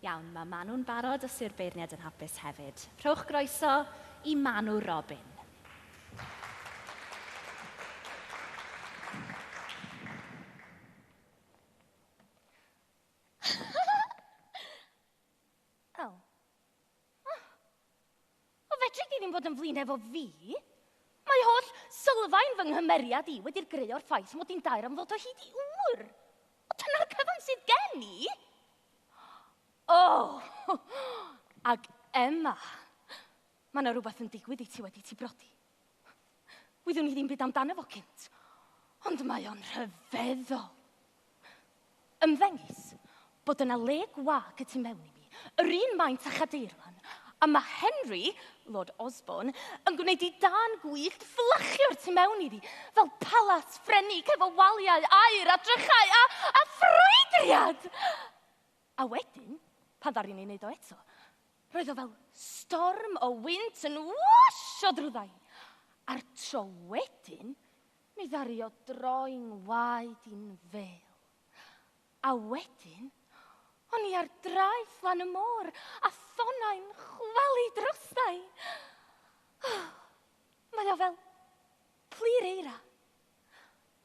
Iawn, mae Manw'n barod os yw'r beirniad yn hapus hefyd. Rhowch groeso i Manw Robin. O fedri di ddim bod yn flin efo fi? Mae holl sylfaen fy nghymeriad i wedi'r greu o'r ffaith mod i'n dair am ddod o hyd i wr. O dyna'r cyfan sydd gen i? Ag Emma, mae yna rhywbeth yn digwydd i ti wedi ti brodi. Wyddwn i ddim byd amdano fo cynt, ond mae o'n rhyfeddol. Ymddengys bod yna le gwag y tu mewn i mi, yr un maint a Chadeirlan, a mae Henry, Lord Osborne, yn gwneud i dan gwyllt fflachio'r tu mewn iddi, fel palas ffrenig efo waliau, air a drychau a ffrwydriad. A wedyn, pan ddari ni'n neud o eto, roedd o fel storm o wynt yn wwsio drwyddai. A'r tro wedyn, mi ddari o droi'n waed i'n fel. A wedyn, o'n i ar draeth lan y môr, a thonnau'n chwalu drostai. Mae o fel plir eira.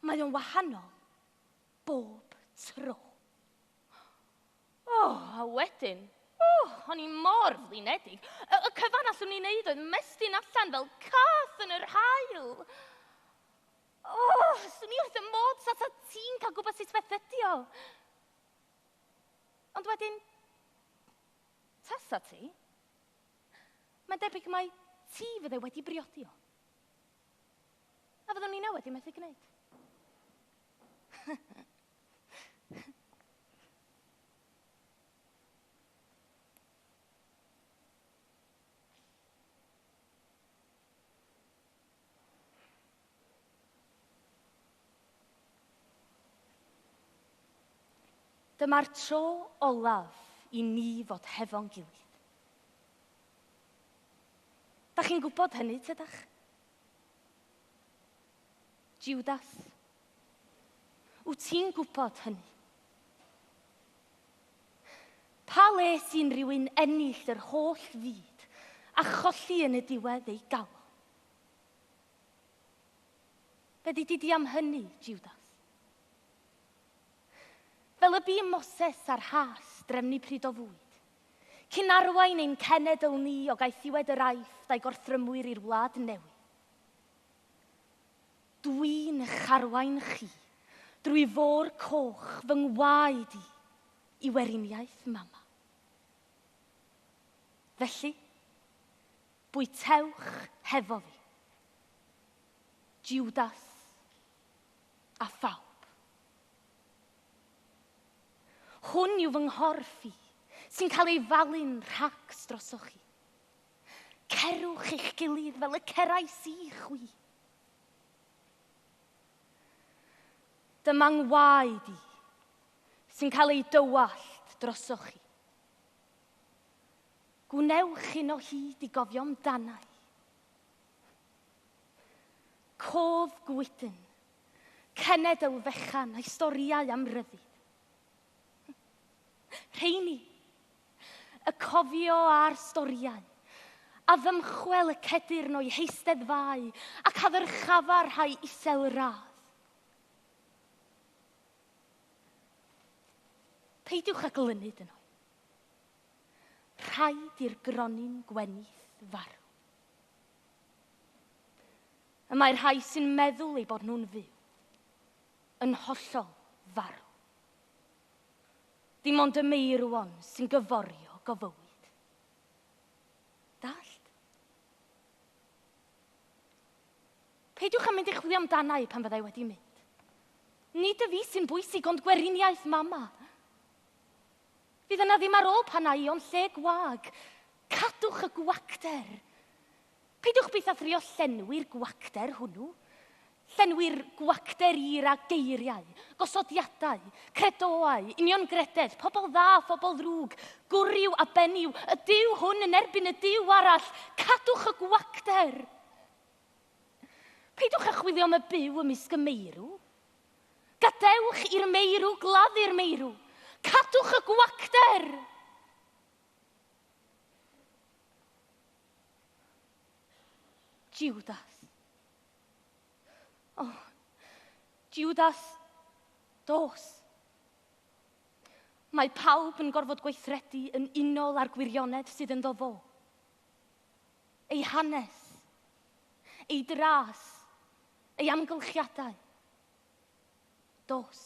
Mae o'n wahanol bob tro. A wedyn, o'n i mor flinedig. Y cyfan allwn ni'n neud oedd mestyn allan fel cath yn yr haul. Swn i wrth y modd sa ti'n cael gwybod sut beth ydi o. Ond wedyn, tasa ti, mae'n debyg mai ti fydde wedi briodi o. A fyddwn ni wedi methu gwneud. Dyma'r tro olaf i ni fod hefo'n gilydd. Da chi'n gwybod hynny, tydach? Judas, wyt ti'n gwybod hynny? Pa le sy'n rhywun ennill yr holl fyd a cholli yn y diwedd ei galon? Fe di am hynny, Judas? Fel y bu Moses a'r has drefnu pryd o fwyd, cyn arwain ein cenedl ni o gaethiwed yr aifft a'i gorthrymwyr i'r wlad newydd. Dwi'n eich arwain chi drwy fôr coch fy ngwaed i weriniaeth mama. Felly, bwytewch hefo fi, Judas a phawb. Hwn yw fy nghorff i, sy'n cael ei falu'n rhacs drosoch chi. Cerwch eich gilydd fel y cerais i chwi. Dyma ngwaed i, sy'n cael ei dywallt drosoch chi. Gwnewch un o hyd i gofio amdanau. Cof gwydyn, cenedl fechan a'i storiau am ryddid. Rheini, y cofio a'r storiau, a ddymchwel y cedyrn o'i Eisteddfod ac addyrchafar rhai isel radd. Peidiwch â glynyd yn o'i. Rhaid i'r gronyn gwenith farw. Y mae'r rhai sy'n meddwl ei bod nhw'n fyw, yn hollol farw. Dim ond y meirwon sy'n gyforio gofywyd. Dallt? Peidiwch am mynd i chwilio amdanau pan fyddai wedi mynd. Nid y fi sy'n bwysig ond gweriniaeth mama. Fydd yna ddim ar ôl panau ond lle gwag. Cadwch y gwacder. Peidiwch byth a thrio llenwi'r gwacder hwnnw. Llenwi'r gwacder ir a geiriau, gosodiadau, credoau, uniongrededd, pobl dda, phobl ddrwg, gwryw a benyw, y diw hwn yn erbyn y diw arall. Cadwch y gwacder. Peidiwch â chwilio am y byw ymysg y meirw. Gadewch i'r meirw gladdu'r meirw. Cadwch y gwacder. Judas. O, Judas, dos. Mae pawb yn gorfod gweithredu yn unol â'r gwirionedd sydd yn fo. Ei hanes, ei dras, ei amgylchiadau. Dos.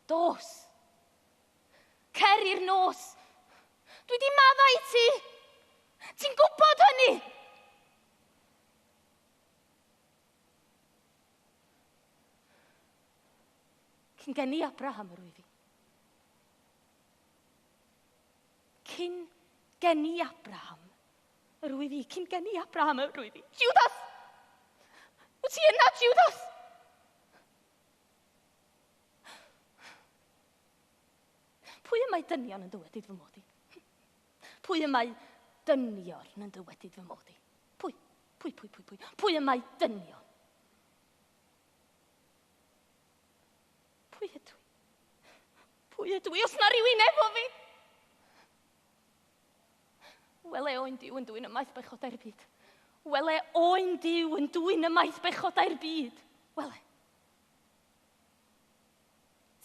Dos. Cer i'r nos. Dwi di maddau ti. Ti'n gwybod hynny? Cyn geni Abraham yr wyf fi. Cyn geni Abraham yr wyf fi. Cyn geni Abraham yr wyf fi. Judas! Wyt ti yna, Judas? Pwy y mae dynion yn dywedyd fy mod i? Pwy y mae dynion yn dywedyd fy mod i? Pwy? Pwy y mae dynion? Pwy ydw i? Pwy ydw i os na rhywun efo fi? Wele oen Dyw yn dwy'n y maith bechodau'r byd. Wele oen Dyw yn dwy'n y maith bechodau'r byd. Wele.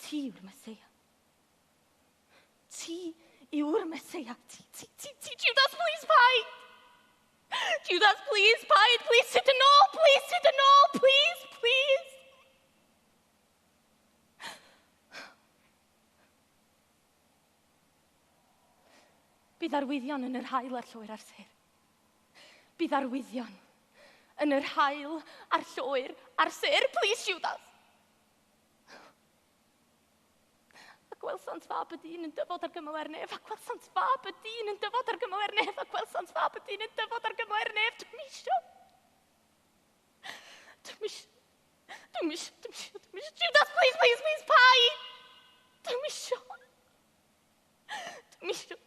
Ti yw'r Meseia. Ti yw'r Meseia. Ti, Judas, please paid. Judas, please paid. Please sit yn ôl, please. Bydd arwyddion yn yr hael a'r llwyr a'r ser. Bydd arwyddion yn yr hael a'r llwyr a'r ser. Please, Judas. A gwelsant fab y dyn yn dyfod ar gymyl er nef. A gwelsant fab y dyn yn dyfod ar gymyl er nef. A gwelsant fab y dyn yn dyfod ar gymyl er nef. Dwi'n isio. Judas, please, paid. Dwi'n isio. Dwi'n isio.